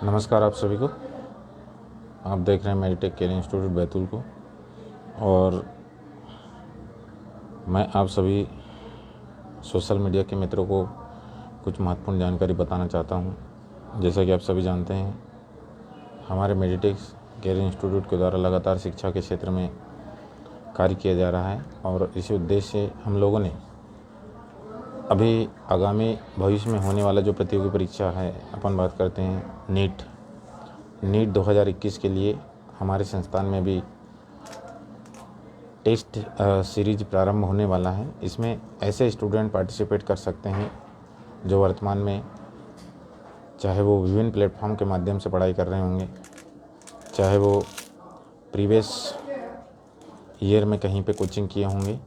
नमस्कार आप सभी को। आप देख रहे हैं मेडिटेक केयर इंस्टीट्यूट बैतूल को, और मैं आप सभी सोशल मीडिया के मित्रों को कुछ महत्वपूर्ण जानकारी बताना चाहता हूं। जैसा कि आप सभी जानते हैं, हमारे मेडिटेक केयर इंस्टीट्यूट के द्वारा लगातार शिक्षा के क्षेत्र में कार्य किया जा रहा है, और इसी उद्देश्य से हम लोगों ने अभी आगामी भविष्य में होने वाला जो प्रतियोगी परीक्षा है, अपन बात करते हैं नीट 2021 के लिए हमारे संस्थान में भी टेस्ट सीरीज प्रारंभ होने वाला है। इसमें ऐसे स्टूडेंट पार्टिसिपेट कर सकते हैं जो वर्तमान में चाहे वो विभिन्न प्लेटफॉर्म के माध्यम से पढ़ाई कर रहे होंगे, चाहे वो प्रीवियस ईयर में कहीं पे कोचिंग किए होंगे,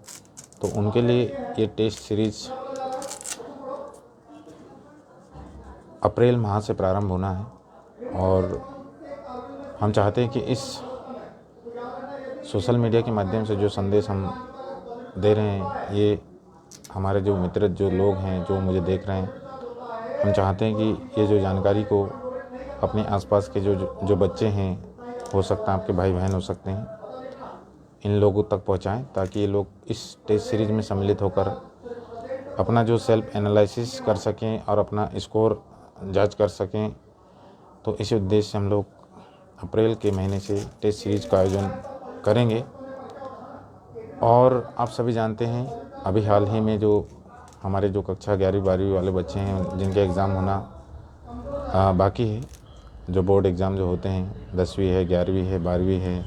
तो उनके लिए ये टेस्ट सीरीज अप्रैल माह से प्रारंभ होना है। और हम चाहते हैं कि इस सोशल मीडिया के माध्यम से जो संदेश हम दे रहे हैं, ये हमारे जो मित्र जो लोग हैं जो मुझे देख रहे हैं, हम चाहते हैं कि ये जो जानकारी को अपने आसपास के जो बच्चे हैं, हो सकता है आपके भाई बहन हो सकते हैं, इन लोगों तक पहुंचाएं, ताकि ये लोग इस टेस्ट सीरीज में सम्मिलित होकर अपना जो सेल्फ एनालिसिस कर सकें और अपना स्कोर जांच कर सकें। तो इसी उद्देश्य से हम लोग अप्रैल के महीने से टेस्ट सीरीज का आयोजन करेंगे। और आप सभी जानते हैं, अभी हाल ही में जो हमारे जो कक्षा 11वीं-12वीं वाले बच्चे हैं, जिनके एग्ज़ाम होना बाकी है, जो बोर्ड एग्ज़ाम जो होते हैं, 10वीं है, 11वीं है, 12वीं है,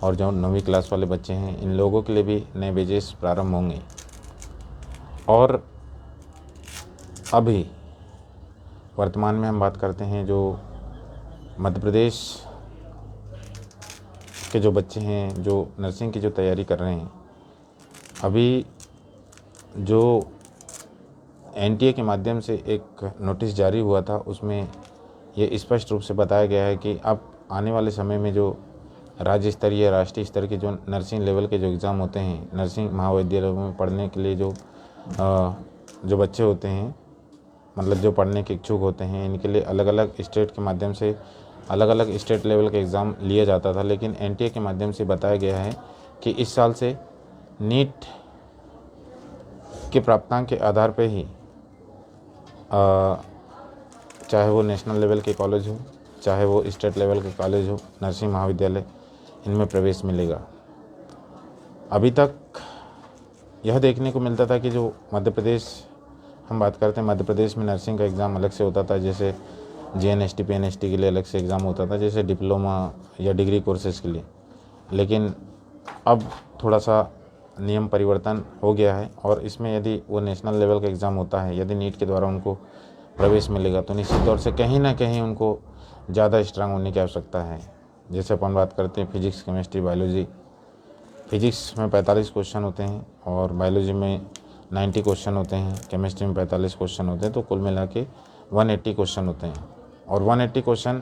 और जो 9वीं क्लास वाले बच्चे हैं, इन लोगों के लिए भी नए बैचेस प्रारंभ होंगे। और अभी वर्तमान में हम बात करते हैं जो मध्य प्रदेश के जो बच्चे हैं जो नर्सिंग की जो तैयारी कर रहे हैं, अभी जो एनटीए के माध्यम से एक नोटिस जारी हुआ था, उसमें ये स्पष्ट रूप से बताया गया है कि अब आने वाले समय में जो राज्य स्तरीय राष्ट्रीय स्तर के जो नर्सिंग लेवल के जो एग्ज़ाम होते हैं, नर्सिंग महाविद्यालयों में पढ़ने के लिए जो बच्चे होते हैं, मतलब जो पढ़ने के इच्छुक होते हैं, इनके लिए अलग अलग स्टेट के माध्यम से अलग अलग स्टेट लेवल का एग्ज़ाम लिया जाता था। लेकिन एनटीए के माध्यम से बताया गया है कि इस साल से नीट के प्राप्तांक के आधार पर ही चाहे वो नेशनल लेवल के कॉलेज हो, चाहे वो स्टेट लेवल के कॉलेज हो, नर्सिंग महाविद्यालय, इनमें प्रवेश मिलेगा। अभी तक यह देखने को मिलता था कि जो मध्य प्रदेश, हम बात करते हैं मध्य प्रदेश में नर्सिंग का एग्ज़ाम अलग से होता था, जैसे जेएनएसटी पीएनएसटी के लिए अलग से एग्ज़ाम होता था, जैसे डिप्लोमा या डिग्री कोर्सेज़ के लिए। लेकिन अब थोड़ा सा नियम परिवर्तन हो गया है, और इसमें यदि वो नेशनल लेवल का एग्ज़ाम होता है, यदि नीट के द्वारा उनको प्रवेश मिलेगा, तो निश्चित तौर से कहीं ना कहीं उनको ज़्यादा स्ट्रांग होने की आवश्यकता है। जैसे अपन बात करते हैं फिजिक्स, केमिस्ट्री, बायोलॉजी। फिजिक्स में 45 क्वेश्चन होते हैं, और बायोलॉजी में 90 क्वेश्चन होते हैं, केमिस्ट्री में 45 क्वेश्चन होते हैं, तो कुल मिला के 180 क्वेश्चन होते हैं। और 180 क्वेश्चन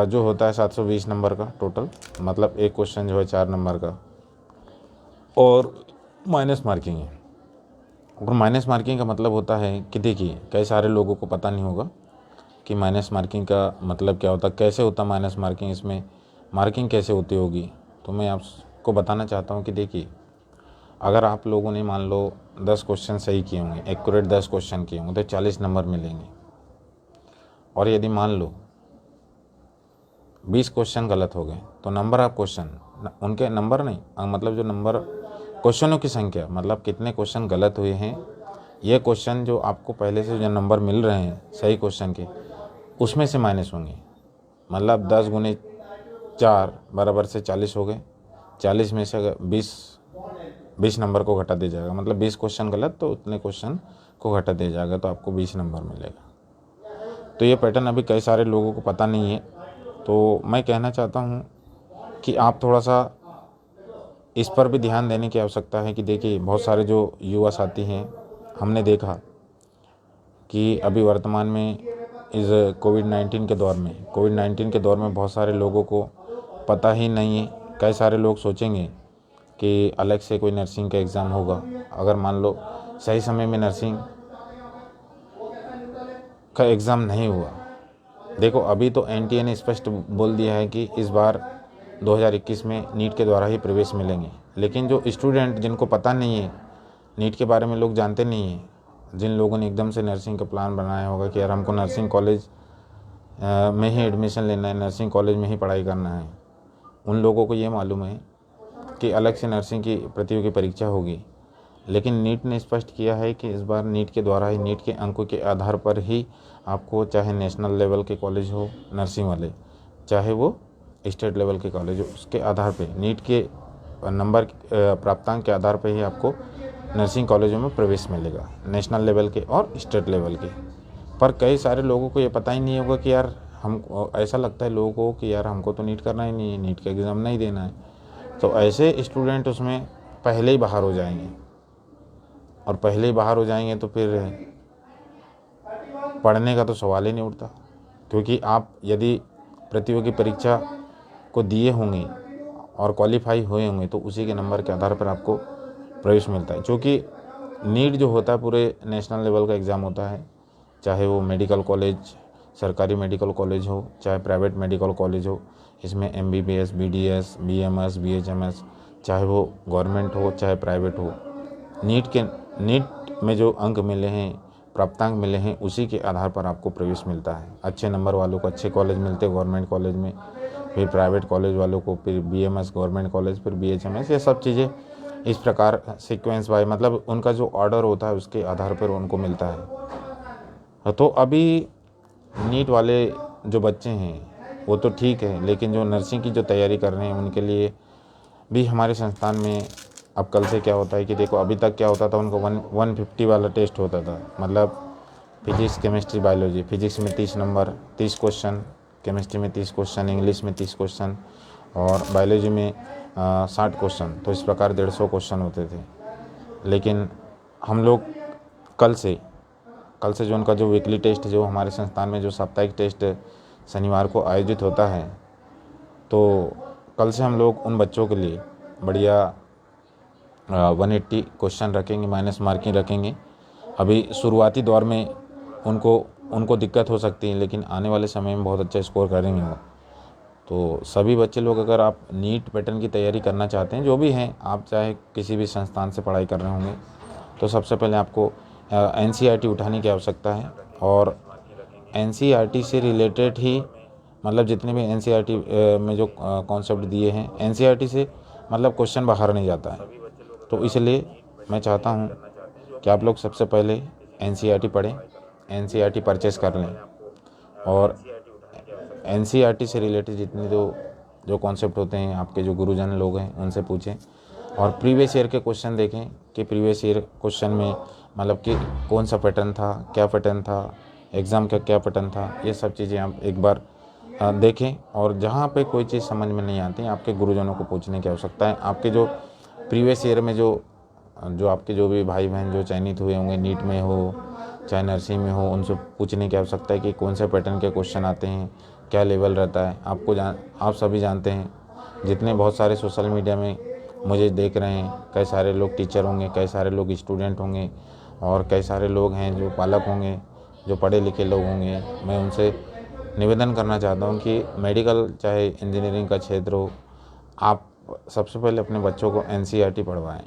जो होता है 720 नंबर का टोटल, मतलब एक क्वेश्चन जो है 4 नंबर का, और माइनस मार्किंग है। और माइनस मार्किंग का मतलब होता है कि देखिए, कई सारे लोगों को पता नहीं होगा कि माइनस मार्किंग का मतलब क्या होता है, कैसे होता माइनस मार्किंग, इसमें मार्किंग कैसे होती होगी। तो मैं आपको बताना चाहता हूँ कि देखिए, अगर आप लोगों ने मान लो 10 क्वेश्चन सही किए होंगे, एक्यूरेट 10 क्वेश्चन किए होंगे, तो 40 नंबर मिलेंगे। और यदि मान लो 20 क्वेश्चन गलत हो गए, तो नंबर ऑफ क्वेश्चन, उनके नंबर नहीं, मतलब जो नंबर क्वेश्चनों की संख्या, मतलब कितने क्वेश्चन गलत हुए हैं, ये क्वेश्चन जो आपको पहले से जो नंबर मिल रहे हैं सही क्वेश्चन के, उसमें से माइनस होंगे। मतलब 10 गुने 4 बराबर से 40 हो गए। 40 में से अगर 20 नंबर को घटा दिया जाएगा, मतलब 20 क्वेश्चन गलत, तो उतने क्वेश्चन को घटा दिया जाएगा, तो आपको 20 नंबर मिलेगा। तो ये पैटर्न अभी कई सारे लोगों को पता नहीं है। तो मैं कहना चाहता हूँ कि आप थोड़ा सा इस पर भी ध्यान देने की आवश्यकता है कि देखिए, बहुत सारे जो युवा साथी हैं, हमने देखा कि अभी वर्तमान में इस कोविड-19 के दौर में बहुत सारे लोगों को पता ही नहीं है। कई सारे लोग सोचेंगे कि अलग से कोई नर्सिंग का एग्ज़ाम होगा। अगर मान लो सही समय में नर्सिंग का एग्ज़ाम नहीं हुआ। देखो अभी तो एनटीए ने स्पष्ट बोल दिया है कि इस बार 2021 में नीट के द्वारा ही प्रवेश मिलेंगे, लेकिन जो स्टूडेंट जिनको पता नहीं है, नीट के बारे में लोग जानते नहीं हैं, जिन लोगों ने एकदम से नर्सिंग का प्लान बनाया होगा कि यार हमको नर्सिंग कॉलेज में ही एडमिशन लेना है, नर्सिंग कॉलेज में ही पढ़ाई करना है, उन लोगों को ये मालूम है कि अलग से नर्सिंग की प्रतियोगी परीक्षा होगी। लेकिन नीट ने स्पष्ट किया है कि इस बार नीट के द्वारा ही, नीट के अंकों के आधार पर ही आपको, चाहे नेशनल लेवल के कॉलेज हो नर्सिंग वाले, चाहे वो स्टेट लेवल के कॉलेज हो, उसके आधार पे, नीट के नंबर प्राप्तांक के आधार पे ही आपको नर्सिंग कॉलेजों में प्रवेश मिलेगा, नेशनल लेवल के और स्टेट लेवल के। पर कई सारे लोगों को ये पता ही नहीं होगा कि यार हम, ऐसा लगता है लोगों को कि यार हमको तो नीट करना ही नहीं है, नीट का एग्ज़ाम नहीं देना है। तो ऐसे स्टूडेंट उसमें पहले ही बाहर हो जाएंगे, और पहले ही बाहर हो जाएंगे तो फिर पढ़ने का तो सवाल ही नहीं उठता। क्योंकि आप यदि प्रतियोगी परीक्षा को दिए होंगे और क्वालिफाई हुए होंगे तो उसी के नंबर के आधार पर आपको प्रवेश मिलता है। क्योंकि नीट जो होता है पूरे नेशनल लेवल का एग्ज़ाम होता है, चाहे वो मेडिकल कॉलेज, सरकारी मेडिकल कॉलेज हो, चाहे प्राइवेट मेडिकल कॉलेज हो। इसमें MBBS, BDS, BMS, BHMS, चाहे वो गवर्नमेंट हो चाहे प्राइवेट हो, नीट में जो अंक मिले हैं, प्राप्तांक मिले हैं, उसी के आधार पर आपको प्रवेश मिलता है। अच्छे नंबर वालों को अच्छे कॉलेज मिलते हैं गवर्नमेंट कॉलेज में, फिर प्राइवेट कॉलेज वालों को फिर BMS गवर्नमेंट कॉलेज, फिर BHMS, ये सब चीज़ें इस प्रकार सीक्वेंस वाइज, मतलब उनका जो ऑर्डर होता है उसके आधार पर उनको मिलता है। तो अभी नीट वाले जो बच्चे हैं वो तो ठीक है, लेकिन जो नर्सिंग की जो तैयारी कर रहे हैं उनके लिए भी हमारे संस्थान में अब कल से क्या होता है कि देखो, अभी तक क्या होता था, उनको 150 वाला टेस्ट होता था, मतलब फिजिक्स, केमिस्ट्री, बायोलॉजी। फिजिक्स में 30 नंबर, 30 क्वेश्चन, केमिस्ट्री में 30 क्वेश्चन, इंग्लिश में 30 क्वेश्चन और बायोलॉजी में 60 क्वेश्चन। तो इस प्रकार 150 क्वेश्चन होते थे। लेकिन हम लोग कल से जो उनका जो वीकली टेस्ट, जो हमारे संस्थान में जो साप्ताहिक टेस्ट शनिवार को आयोजित होता है, तो कल से हम लोग उन बच्चों के लिए बढ़िया 180 क्वेश्चन रखेंगे, माइनस मार्किंग रखेंगे। अभी शुरुआती दौर में उनको दिक्कत हो सकती है, लेकिन आने वाले समय में बहुत अच्छा स्कोर करेंगे वो। तो सभी बच्चे लोग, अगर आप नीट पैटर्न की तैयारी करना चाहते हैं, जो भी हैं, आप चाहे किसी भी संस्थान से पढ़ाई कर रहे होंगे, तो सबसे पहले आपको NCERT उठाने की आवश्यकता है। और NCERT से रिलेटेड ही, मतलब जितने भी NCERT में जो कॉन्सेप्ट दिए हैं, NCERT से मतलब क्वेश्चन बाहर नहीं जाता है। तो इसलिए मैं चाहता हूँ कि आप लोग सबसे पहले NCERT पढ़ें, NCERT परचेस कर लें, और NCERT से रिलेटेड जितने जो कॉन्सेप्ट होते हैं, आपके जो गुरुजन लोग हैं उनसे पूछें, और प्रीवियस ईयर के क्वेश्चन देखें कि प्रीवियस ईयर क्वेश्चन में मतलब कि कौन सा पैटर्न था, क्या पैटर्न था, एग्ज़ाम का क्या पैटर्न था। ये सब चीज़ें आप एक बार देखें, और जहाँ पे कोई चीज़ समझ में नहीं आती, आपके गुरुजनों को पूछने की आवश्यकता है। आपके जो प्रीवियस ईयर में जो आपके जो भी भाई बहन जो चयनित हुए होंगे, नीट में हो चाहे नर्सिंग में हो, उनसे पूछने की आवश्यकता है कि कौन से पैटर्न के क्वेश्चन आते हैं, क्या लेवल रहता है। आप सभी जानते हैं, जितने बहुत सारे सोशल मीडिया में मुझे देख रहे हैं, कई सारे लोग टीचर होंगे, कई सारे लोग स्टूडेंट होंगे, और कई सारे लोग हैं जो पालक होंगे, जो पढ़े लिखे लोग होंगे। मैं उनसे निवेदन करना चाहता हूँ कि मेडिकल चाहे इंजीनियरिंग का क्षेत्र हो, आप सबसे पहले अपने बच्चों को NCERT पढ़वाएं।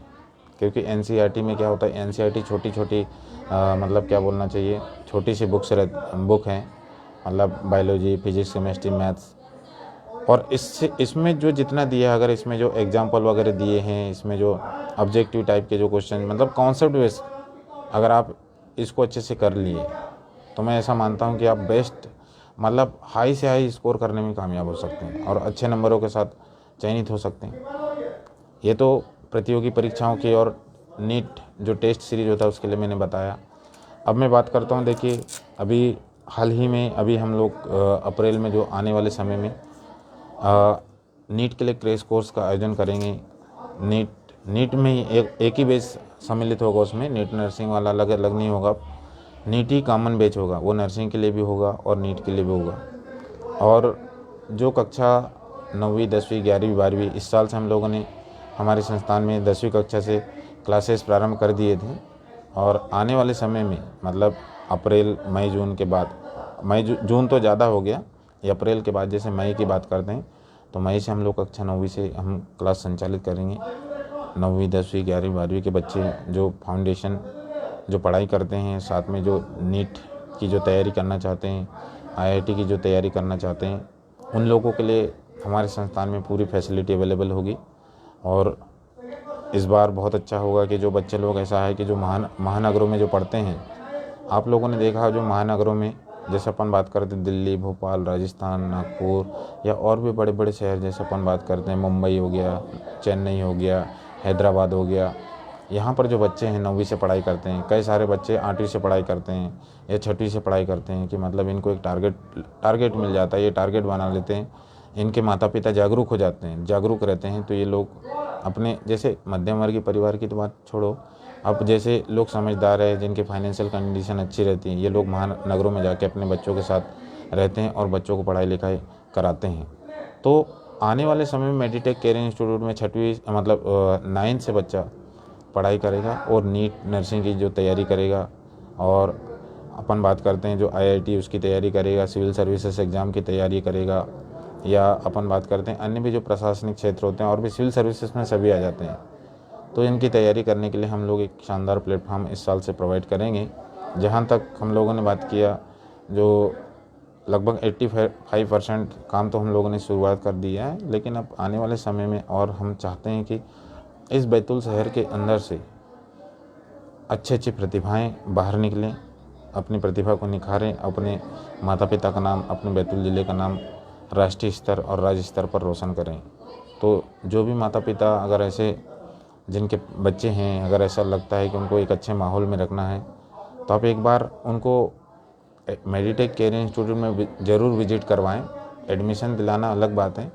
क्योंकि NCERT में क्या होता है, NCERT छोटी मतलब क्या बोलना चाहिए, छोटी सी बुक हैं, मतलब बायोलॉजी, फिजिक्स, केमिस्ट्री, मैथ्स। और इसमें जो जितना दिया, अगर इसमें जो एग्जाम्पल वगैरह दिए हैं, इसमें जो ऑब्जेक्टिव टाइप के जो क्वेश्चन, मतलब कॉन्सेप्ट बेस्ड, अगर आप इसको अच्छे से कर लिए तो मैं ऐसा मानता हूँ कि आप बेस्ट, मतलब हाई से हाई स्कोर करने में कामयाब हो सकते हैं और अच्छे नंबरों के साथ चयनित हो सकते हैं। ये तो प्रतियोगी परीक्षाओं की और नीट जो टेस्ट सीरीज होता है उसके लिए मैंने बताया। अब मैं बात करता हूँ, देखिए अभी हाल ही में अभी हम लोग अप्रैल में जो आने वाले समय में नीट के लिए क्रैश कोर्स का आयोजन करेंगे। नीट में ही एक ही बैच सम्मिलित होगा, उसमें नीट नर्सिंग वाला अलग अलग नहीं होगा, नीट ही कॉमन बैच होगा। वो नर्सिंग के लिए भी होगा और नीट के लिए भी होगा। और जो कक्षा 9वीं 10वीं 11वीं 12वीं, इस साल से हम लोगों ने हमारे संस्थान में 10वीं कक्षा से क्लासेस प्रारंभ कर दिए थे, और आने वाले समय में मतलब अप्रैल मई जून के बाद, जून तो ज़्यादा हो गया, ये अप्रैल के बाद जैसे मई की बात करते हैं तो मई से हम लोग कक्षा 9वीं से हम क्लास संचालित करेंगे। 9वीं 10वीं 11वीं 12वीं के बच्चे जो फाउंडेशन जो पढ़ाई करते हैं, साथ में जो नीट की जो तैयारी करना चाहते हैं, IIT की जो तैयारी करना चाहते हैं, उन लोगों के लिए हमारे संस्थान में पूरी फैसिलिटी अवेलेबल होगी। और इस बार बहुत अच्छा होगा कि जो बच्चे लोग, ऐसा है कि जो महानगरों में जो पढ़ते हैं, आप लोगों ने देखा जो महानगरों में जैसे अपन बात करते हैं दिल्ली, भोपाल, राजस्थान, नागपुर या और भी बड़े बड़े शहर जैसे अपन बात करते हैं मुंबई हो गया, चेन्नई हो गया, हैदराबाद हो गया, यहाँ पर जो बच्चे हैं 9वीं से पढ़ाई करते हैं, कई सारे बच्चे 8वीं से पढ़ाई करते हैं या 6वीं से पढ़ाई करते हैं कि मतलब इनको एक टारगेट मिल जाता है, ये टारगेट बना लेते हैं, इनके माता पिता जागरूक हो जाते हैं, जागरूक रहते हैं, तो ये लोग अपने जैसे मध्यम वर्गीय परिवार की तो बात छोड़ो, अब जैसे लोग समझदार है, जिनकी फाइनेंशियल कंडीशन अच्छी रहती है, ये लोग महानगरों में जाके अपने बच्चों के साथ रहते हैं और बच्चों को पढ़ाई लिखाई कराते हैं। तो आने वाले समय में मेडिटेक केयरिंग इंस्टीट्यूट में 6वीं मतलब 9th से बच्चा पढ़ाई करेगा और नीट नर्सिंग की जो तैयारी करेगा, और अपन बात करते हैं जो IIT उसकी तैयारी करेगा, सिविल सर्विसेज एग्ज़ाम की तैयारी करेगा, या अपन बात करते हैं अन्य भी जो प्रशासनिक क्षेत्र होते हैं और भी सिविल सर्विसेज में सभी आ जाते हैं। तो इनकी तैयारी करने के लिए हम लोग एक शानदार प्लेटफॉर्म इस साल से प्रोवाइड करेंगे। जहाँ तक हम लोगों ने बात किया, जो लगभग 85% काम तो हम लोगों ने शुरुआत कर दिया है, लेकिन अब आने वाले समय में और हम चाहते हैं कि इस बैतूल शहर के अंदर से अच्छी अच्छी प्रतिभाएं बाहर निकलें, अपनी प्रतिभा को निखारें, अपने माता पिता का नाम, अपने बैतूल ज़िले का नाम राष्ट्रीय स्तर और राज्य स्तर पर रोशन करें। तो जो भी माता पिता अगर ऐसे जिनके बच्चे हैं, अगर ऐसा लगता है कि उनको एक अच्छे माहौल में रखना है, तो आप एक बार उनको मेडिटेक केयरिंग इंस्टीट्यूट में ज़रूर विजिट करवाएं। एडमिशन दिलाना अलग बात है,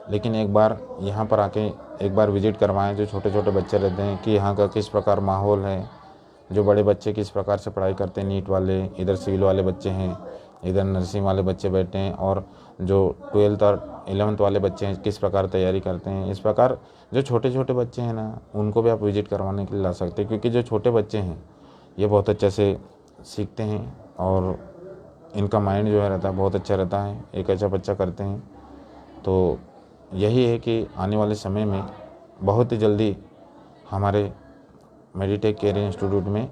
लेकिन एक बार यहाँ पर आके एक बार विजिट करवाएं। जो छोटे छोटे बच्चे रहते हैं कि यहाँ का किस प्रकार माहौल है, जो बड़े बच्चे किस प्रकार से पढ़ाई करते हैं, नीट वाले, इधर सिविल वाले बच्चे हैं, इधर नर्सिंग वाले बच्चे बैठे हैं, और जो 12th और 11th वाले बच्चे हैं किस प्रकार तैयारी करते हैं। इस प्रकार जो छोटे छोटे बच्चे हैं ना, उनको भी आप विजिट करवाने के लिए ला सकते हैं, क्योंकि जो छोटे बच्चे हैं ये बहुत अच्छे से सीखते हैं और इनका माइंड जो है रहता है बहुत अच्छा रहता है, एक अच्छा बच्चा करते हैं। तो यही है कि आने वाले समय में बहुत ही जल्दी हमारे मेडिटेक केयरिंग इंस्टीट्यूट में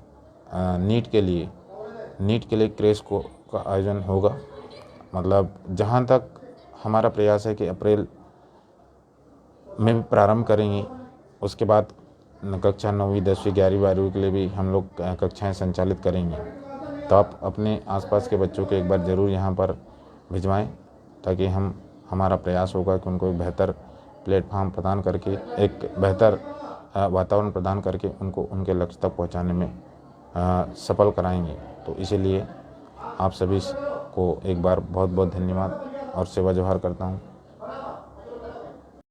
नीट के लिए क्रेश का आयोजन होगा। मतलब जहाँ तक हमारा प्रयास है कि अप्रैल में प्रारंभ करेंगे, उसके बाद कक्षा 9वीं 10वीं 11वीं 12वीं के लिए भी हम लोग कक्षाएं संचालित करेंगे। तो आप अपने आसपास के बच्चों को एक बार ज़रूर यहाँ पर भिजवाएं, ताकि हमारा प्रयास होगा कि उनको एक बेहतर प्लेटफॉर्म प्रदान करके, एक बेहतर वातावरण प्रदान करके उनको उनके लक्ष्य तक पहुँचाने में सफल कराएंगे। तो इसीलिए आप सभी को एक बार बहुत बहुत धन्यवाद और सेवा जोहार करता हूँ।